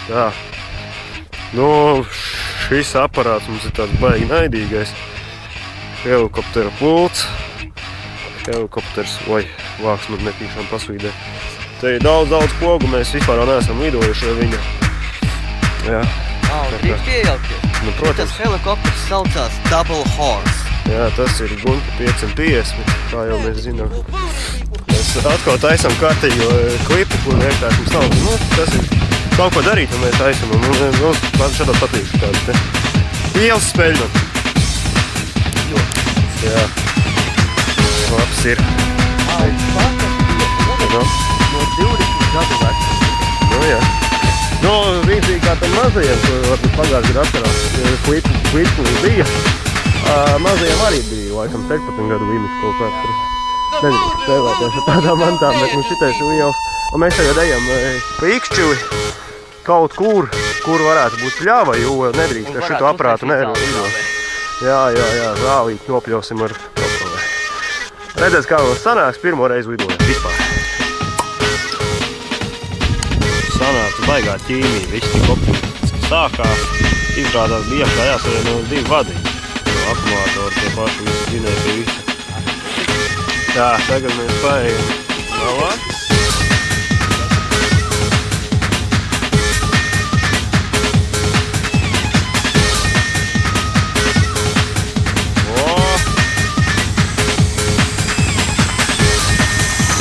Tā. Nu, šis aparāts mums ir tāds baigi naidīgais. Helikoptera pults. Helikopters, oi, vāks man netīšām pasvīdē. Te ir daudz pogu, mēs vispār neesam lidojuši ar viņu. Jā. Drīkst iejaukties. Nu, protams. Tas helikopters saucās Double Horse. Jā, tas ir Gunka 550, kā jau mēs zinām. Mēs atkal taisam kārtīgo klipu, kur vienkārši mums nav. Nu, tas ir kaut ko darīt, un mēs taisam. Mums šādā patīk tāds te ielas speļņot. Jā. Labs ir. No 20 gadu vecs. Nu, jā. Nu, līdzīgi kā tam mazajiem, ko varbūt pagājušajā gadā atcerās, klipu bija. Mazajiem arī bija, laikam, 16 gadu limits kaut kāds tur. Nedrīkst spēlēties ar tādām mantām, bet nu šitais ir liels. Un mēs tagad ejam pa Ikšķili kaut kur varētu būt pļāva, jo nedrīkst ar šito aparātu lidot. Jā, zālīt nopļausim ar koprovē. Redzēs, kā mums sanāks, pirmo reizi lidojam vispār. Sanāca baigā ķīmija, viss tik optimistiski sākās. Izrādās bija kā jāsavieno 2 vadiņi. Akumulātori tie paši visi dzinēja pie visa. Jā, tagad mēs paejam malā.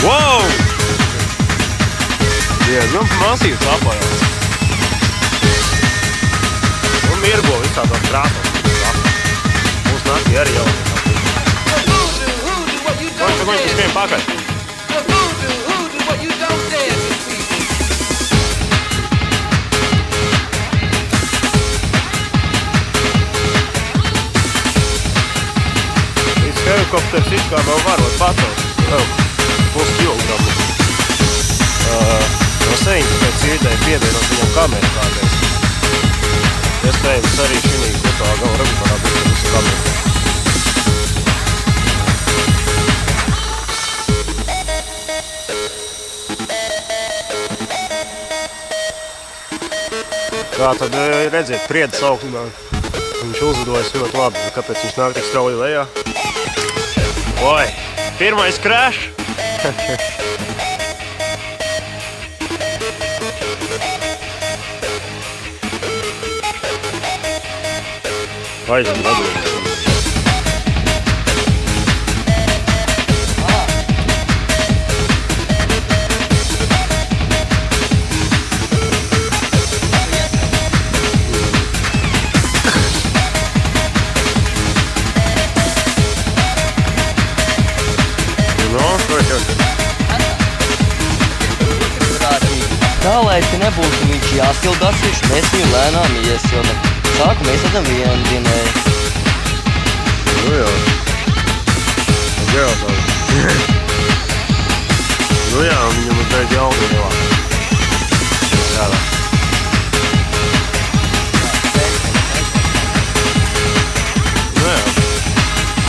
Wow! Diezgan masīvs aparāts. Un mirgo visādās krāsās. Mūsu naktī arī jau. Koņi skrien pakaļ. Šis helikopters it kā vēl varot pacelt. Plus kilogramu. No seņas pēc īrdēja pievienot viņam kameru kādreiz. Iespējams arī šī kopā gala regulārā būs visu kameru. Kā tad redziet, priedes augstumā. Viņš uzlidojas ļoti labi, kāpēc viņš nāk tik strauji lejā. Oi! Pirmais crash! Aizim radījums. Tā, lai te nebūtu viņš jāsildas, mēs viņu lēnām iesilda. Sāku mēs esam vienu dzinēju. Nu jā. Jā, tā. Nu jā, viņam ir teikt jaunu ielā. Jā, tā. Nu jā.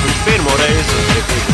Viņš pirmo reizi tiek līdzi.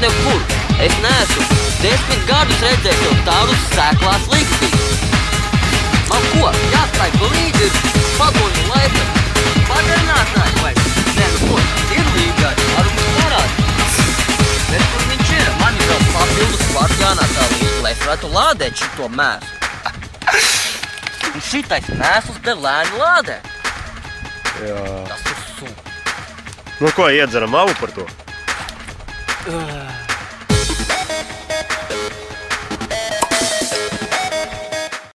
nekur. Es neesmu 10 gadus redzējis jau tādus sēklās liktīs. Man ko? Jāstāj pa līdzi padoņu laika pagarinātāji vai? Nē, nu ko? Ir līgāji, ar mums parādi. Bet kur viņš ir? Man ir vēl papildus vārds jānātā līdzi, lai es varētu lādēt šito mēsu. Un šitais mēsls te lēni lādē. Jā. Tas ir sūp. Nu ko, iedzeram avu par to?